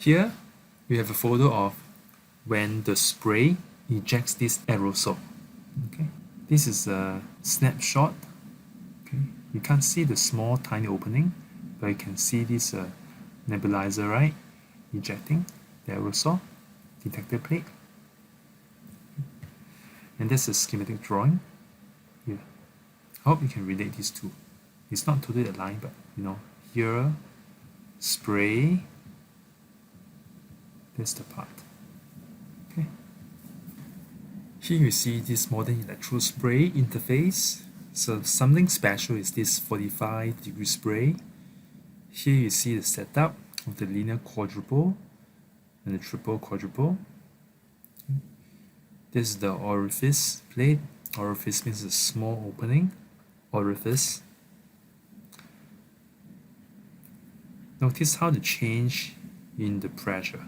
Here we have a photo of when the spray ejects this aerosol. Okay, this is a snapshot. Okay, you can't see the small tiny opening, but you can see this nebulizer, right, ejecting the aerosol detector plate. And that's a schematic drawing. Yeah, I hope you can relate these two. It's not totally aligned, but here, spray, that's the part. Okay. Here you see this modern Electrospray interface. So something special is this 45-degree spray. Here you see the setup of the linear quadruple and the triple quadruple. This is the orifice plate. Orifice means a small opening. Orifice. Notice how the change in the pressure.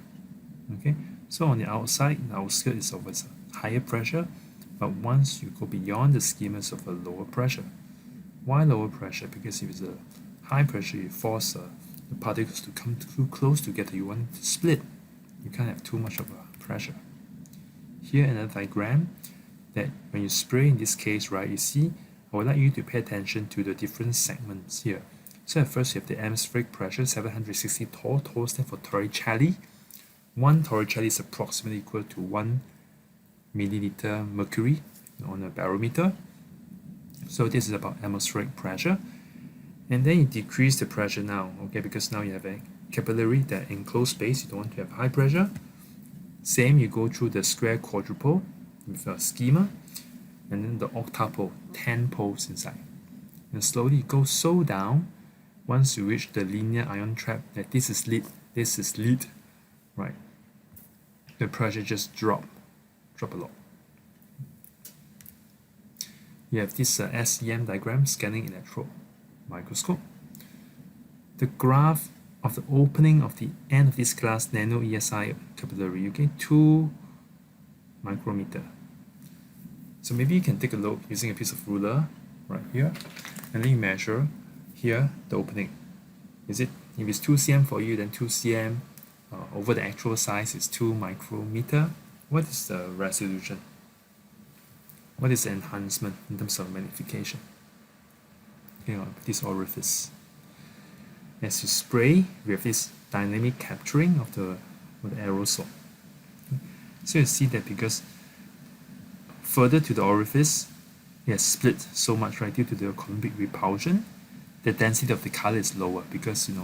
Okay, so on the outside, the outskirt is of a higher pressure, but once you go beyond the schema, it's of a lower pressure. Why lower pressure? Because if it's a high pressure, you force the particles to come too close together. You want it to split. You can't have too much of a pressure. Here another diagram that when you spray in this case, right, you see, I would like you to pay attention to the different segments here. So at first you have the atmospheric pressure, 760 torr. Torr stands for torricelli. 1 torricelli is approximately equal to 1 milliliter mercury on a barometer. So this is about atmospheric pressure. And then you decrease the pressure now, okay, because now you have a capillary, that enclosed space, you don't want to have high pressure. Same, you go through the square quadruple with a schema, and then the octupole, 10 poles inside. And slowly it goes so down, once you reach the linear ion trap, that this is lead, right? The pressure just drop a lot. You have this SEM diagram, scanning electro microscope. The graph of the opening of the end of this glass nano ESI capillary, okay, 2 micrometer. So maybe you can take a look using a piece of ruler right here, and then you measure here the opening. If it's 2 cm for you, then 2 cm over the actual size is 2 micrometer. What is the resolution? What is the enhancement in terms of magnification? This orifice. As you spray, we have this dynamic capturing of the aerosol. So you see that because further to the orifice, it has split so much, right, due to the Coulombic repulsion. The density of the color is lower because it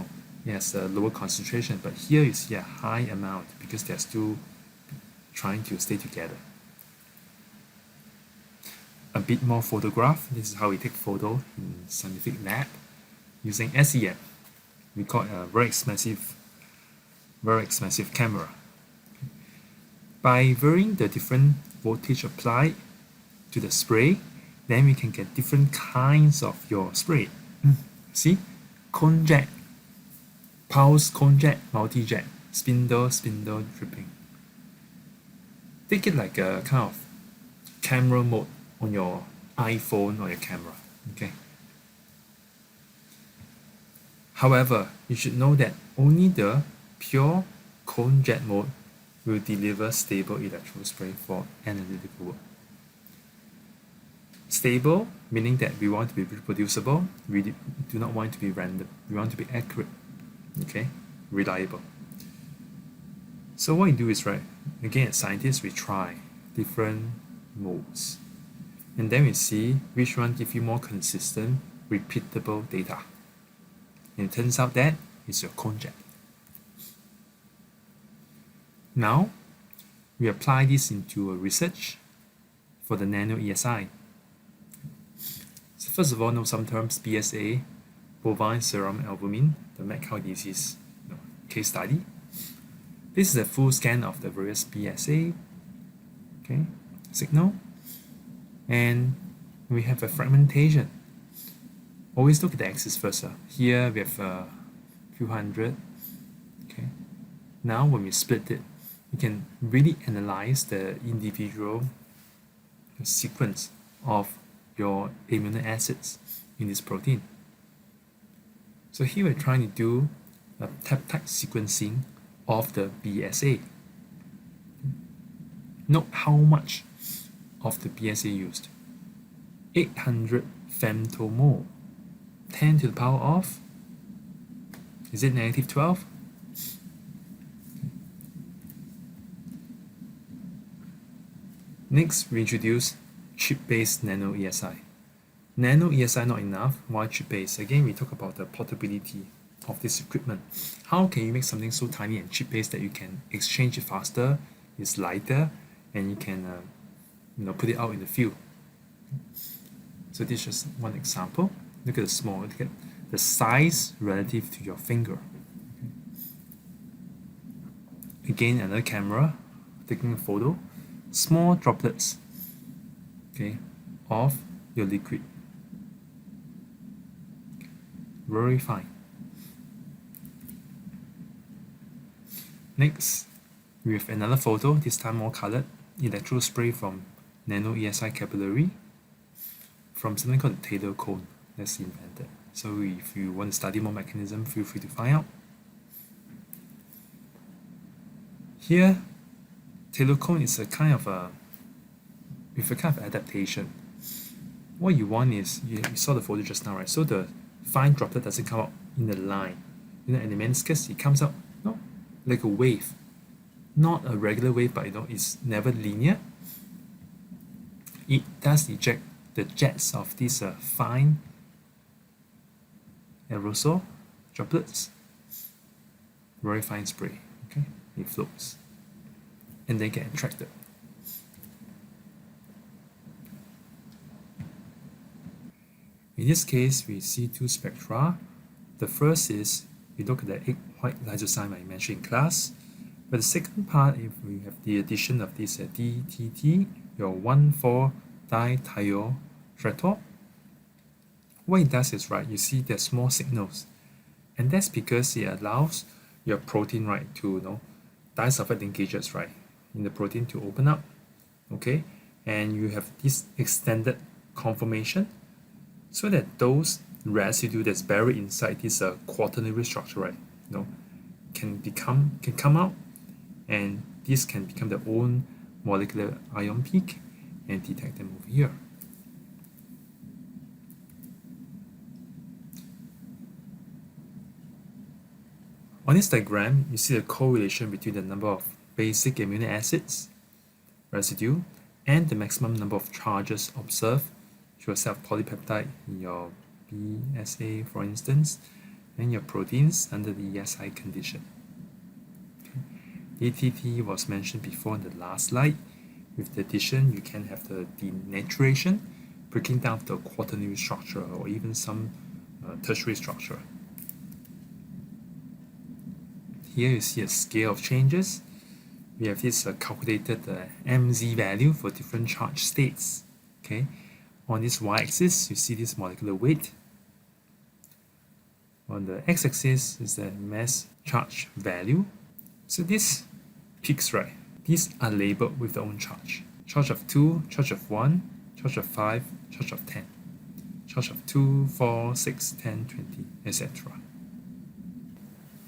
has a lower concentration, but here you see a high amount because they're still trying to stay together. A bit more photograph. This is how we take photo in scientific lab using SEM. We got a very expensive camera. By varying the different voltage applied to the spray, then we can get different kinds of your spray. See, cone jet, pulse cone jet, multi jet, spindle dripping. Take it like a kind of camera mode on your iPhone or your camera. Okay. However, you should know that only the pure cone jet mode will deliver stable electrospray for analytical work. Stable, meaning that we want to be reproducible. We do not want to be random. We want to be accurate, okay, reliable. So what we do is, right, again, as scientists, we try different modes. And then we see which one gives you more consistent, repeatable data. And it turns out that it's your cone jet. Now, we apply this into a research for the nano ESI. So first of all, know some terms: BSA, bovine serum albumin, the mad cow disease case study. This is a full scan of the various BSA signal, and we have a fragmentation. Always look at the axis first. Here we have a few hundred. Okay. Now when we split it, we can really analyze the individual sequence of your amino acids in this protein. So here we're trying to do a peptide sequencing of the BSA. Note how much of the BSA used. 800 femtomole. 10 to the power of, is it negative 12? Next, we introduce chip-based nano ESI. Nano ESI not enough, why chip-based? Again, we talk about the portability of this equipment. How can you make something so tiny and chip-based that you can exchange it faster, it's lighter, and you can put it out in the field? So this is just one example. Look at the small, look at the size relative to your finger. Again, another camera taking a photo. Small droplets, okay, of your liquid. Very fine. Next, we have another photo, this time more colored. Electrospray from nano ESI capillary from something called the Taylor cone that's invented. So if you want to study more mechanism, feel free to find out. Here, Taylor cone is a kind of adaptation. What you want is, you saw the photo just now, right? So the fine droplet doesn't come out in the line. In the meniscus, it comes out like a wave. Not a regular wave, but it's never linear. It does eject the jets of these fine aerosol droplets. Very fine spray. Okay, it floats. And they get attracted. In this case, we see two spectra. The first is we look at the egg white lysozyme I mentioned in class. But the second part, if we have the addition of this DTT, your 1,4-dithiotretol, what it does is, right, you see there's small signals. And that's because it allows your protein, right, to disulfide linkages, right, in the protein to open up, okay, and you have this extended conformation so that those residue that's buried inside this quaternary structure, right, can come out, and this can become their own molecular ion peak and detect them over here. On this diagram, you see the correlation between the number of basic amino acids residue and the maximum number of charges observed through a self-polypeptide in your BSA, for instance, and your proteins under the ESI condition. DTT was mentioned before in the last slide. With the addition, you can have the denaturation, breaking down the quaternary structure or even some tertiary structure. Here you see a scale of changes. We have this calculated MZ value for different charge states. Okay, on this y-axis, you see this molecular weight. On the x-axis is the mass charge value. So these peaks, right, these are labeled with their own charge. Charge of 2, charge of 1, charge of 5, charge of 10. Charge of 2, 4, 6, 10, 20, etc.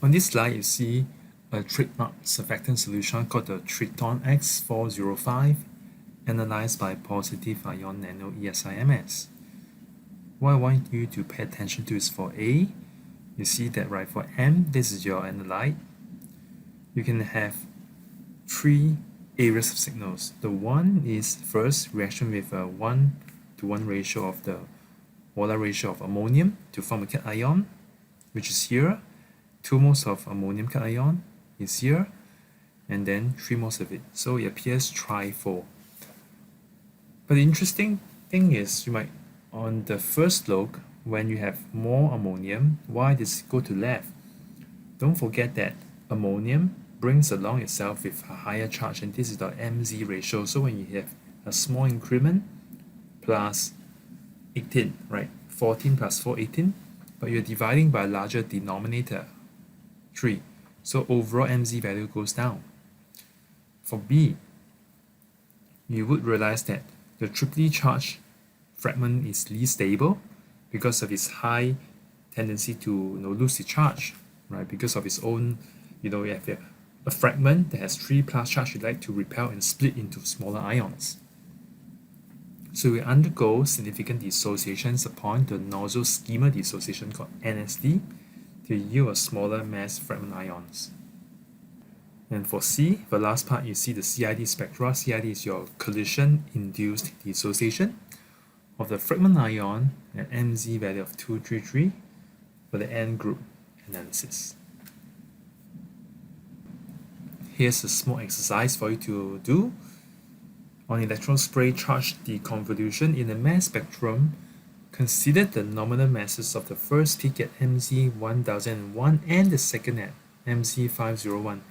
On this slide, you see a trademark surfactant solution called the Triton X405, analyzed by positive ion nano ESI-MS. What I want you to pay attention to is for A, you see that, right, for M, this is your analyte. You can have 3 areas of signals. The one is first reaction with a 1:1 ratio of the molar ratio of ammonium to form a cation, which is here. 2 moles of ammonium cation is here, and then 3 moles of it. So it appears trifold. But the interesting thing is, you might, on the first look, when you have more ammonium, why does it go to left? Don't forget that ammonium brings along itself with a higher charge, and this is the MZ ratio. So when you have a small increment plus 18, right? 14 plus 4, 18, but you're dividing by a larger denominator, 3. So overall MZ value goes down. For B, you would realize that the triply charged fragment is least stable because of its high tendency to lose its charge, right? Because of its own, you have a fragment that has 3 plus charge, you'd like to repel and split into smaller ions. So we undergo significant dissociations upon the nozzle schema dissociation called NSD to yield a smaller mass fragment ions. And for C, the last part, you see the CID spectra. CID is your collision-induced dissociation of the fragment ion at MZ value of 233 for the N group analysis. Here's a small exercise for you to do. On Electrospray charge deconvolution in the mass spectrum, consider the nominal masses of the first peak at MZ 1001 and the second at MZ 501.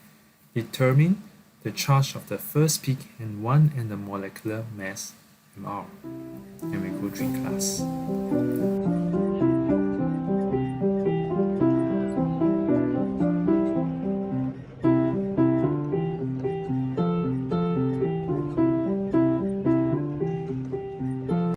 Determine the charge of the first peak N1 and the molecular mass MR. And we go to class.